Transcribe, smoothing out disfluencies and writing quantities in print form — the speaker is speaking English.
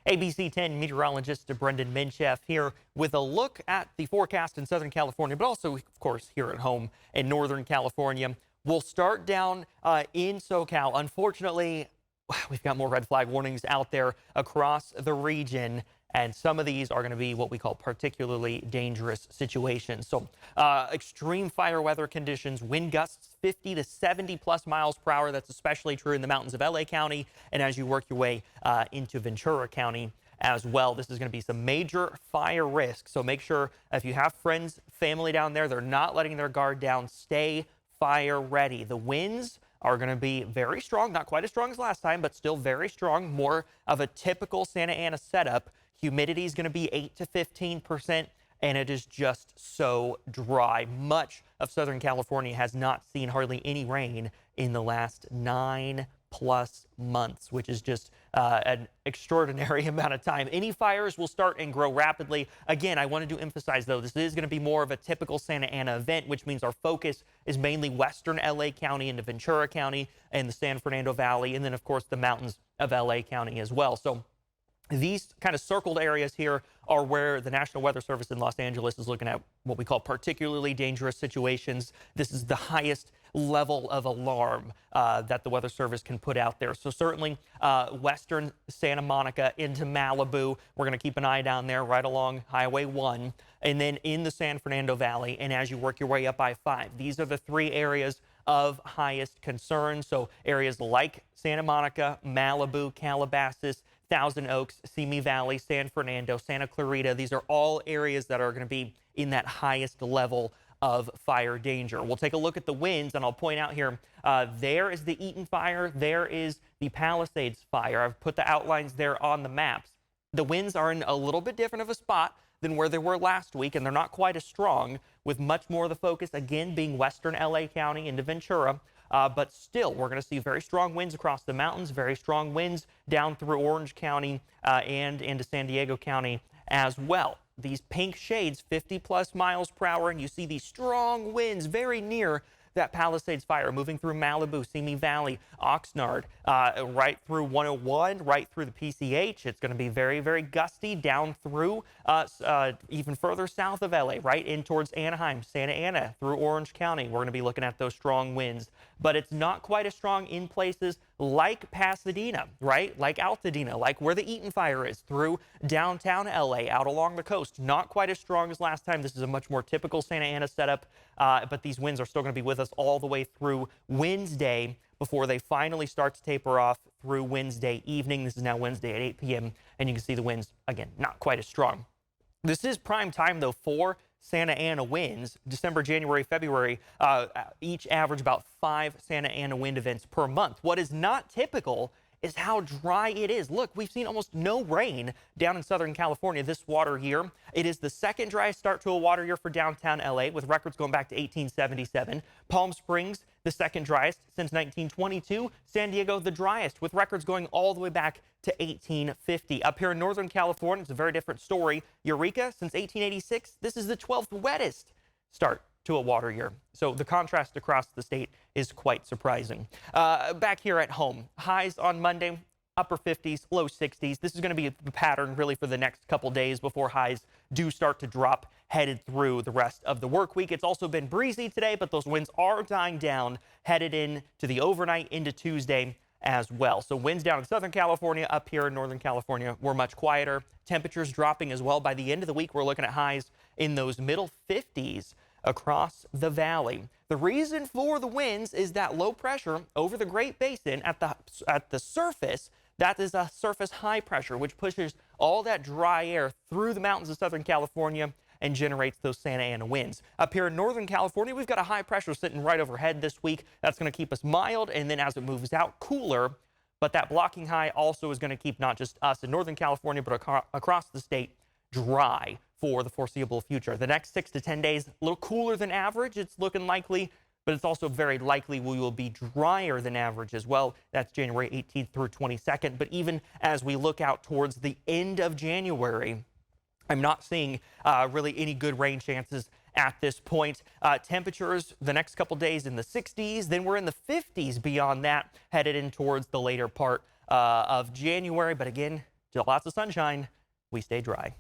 ABC 10 meteorologist Brenden Mincheff here with a look at the forecast in Southern California, but also, of course, here at home in Northern California. We'll start down in SoCal. Unfortunately, we've got more red flag warnings out there across the region, and some of these are going to be what we call particularly dangerous situations. So extreme fire weather conditions, wind gusts 50 to 70 plus miles per hour. That's especially true in the mountains of LA County and as you work your way into Ventura County as well. This is going to be some major fire risk. So make sure if you have friends, family down there, they're not letting their guard down, stay fire ready. The winds are going to be very strong, not quite as strong as last time, but still very strong, more of a typical Santa Ana setup. Humidity is going to be 8 to 15%, and it is just so dry. Much of Southern California has not seen hardly any rain in the last 9+ months, which is just an extraordinary amount of time. Any fires will start and grow rapidly. Again, I wanted to emphasize, though, this is going to be more of a typical Santa Ana event, which means our focus is mainly western LA County into Ventura County and the San Fernando Valley, and then, of course, the mountains of LA County as well. So these kind of circled areas here are where the National Weather Service in Los Angeles is looking at what we call particularly dangerous situations. This is the highest level of alarm that the Weather Service can put out there. So certainly western Santa Monica into Malibu, we're going to keep an eye down there right along Highway 1, and then in the San Fernando Valley, and as you work your way up I-5. These are the three areas of highest concern. So areas like Santa Monica, Malibu, Calabasas, Thousand Oaks, Simi Valley, San Fernando, Santa Clarita. These are all areas that are going to be in that highest level of fire danger. We'll take a look at the winds, and I'll point out here, there is the Eaton fire, there is the Palisades fire. I've put the outlines there on the maps. The winds are in a little bit different of a spot than where they were last week, and they're not quite as strong, with much more of the focus, again, being western LA County into Ventura. But still, we're going to see very strong winds across the mountains, very strong winds down through Orange County and into San Diego County as well. These pink shades, 50+ miles per hour, and you see these strong winds very near that Palisades fire moving through Malibu, Simi Valley, Oxnard, right through 101, right through the PCH. It's going to be very, very gusty down through even further south of LA, right in towards Anaheim, Santa Ana, through Orange County. We're going to be looking at those strong winds, but it's not quite as strong in places like Pasadena, right? Like Altadena, like where the Eaton fire is, through downtown LA, out along the coast. Not quite as strong as last time. This is a much more typical Santa Ana setup, but these winds are still going to be with us all the way through Wednesday before they finally start to taper off through Wednesday evening. This is now Wednesday at 8 p.m., and you can see the winds, again, not quite as strong. This is prime time, though, for Santa Ana winds. December, January, February, each average about 5 Santa Ana wind events per month. What is not typical is how dry it is. Look, we've seen almost no rain down in Southern California this water year. It is the second driest start to a water year for downtown LA, with records going back to 1877. Palm Springs, the second driest since 1922. San Diego, the driest, with records going all the way back to 1850. Up here in Northern California, it's a very different story. Eureka, since 1886, this is the 12th wettest start to a water year. So the contrast across the state is quite surprising. Back here at home, highs on Monday, upper 50s, low 60s. This is going to be the pattern really for the next couple days before highs do start to drop headed through the rest of the work week. It's also been breezy today, but those winds are dying down headed in to the overnight into Tuesday as well. So winds down in Southern California. Up here in Northern California, we're much quieter. Temperatures dropping as well. By the end of the week, we're looking at highs in those middle 50s across the valley. The reason for the winds is that low pressure over the Great Basin at the surface. That is a surface high pressure, which pushes all that dry air through the mountains of Southern California and generates those Santa Ana winds. Up here in Northern California, we've got a high pressure sitting right overhead this week. That's going to keep us mild, and then as it moves out, cooler. But that blocking high also is going to keep not just us in Northern California, but across the state dry for the foreseeable future. The next 6 to 10 days, a little cooler than average. It's looking likely, but it's also very likely we will be drier than average as well. That's January 18th through 22nd. But even as we look out towards the end of January, I'm not seeing really any good rain chances at this point. Temperatures the next couple days in the 60s, then we're in the 50s beyond that, headed in towards the later part of January. But again, lots of sunshine, we stay dry.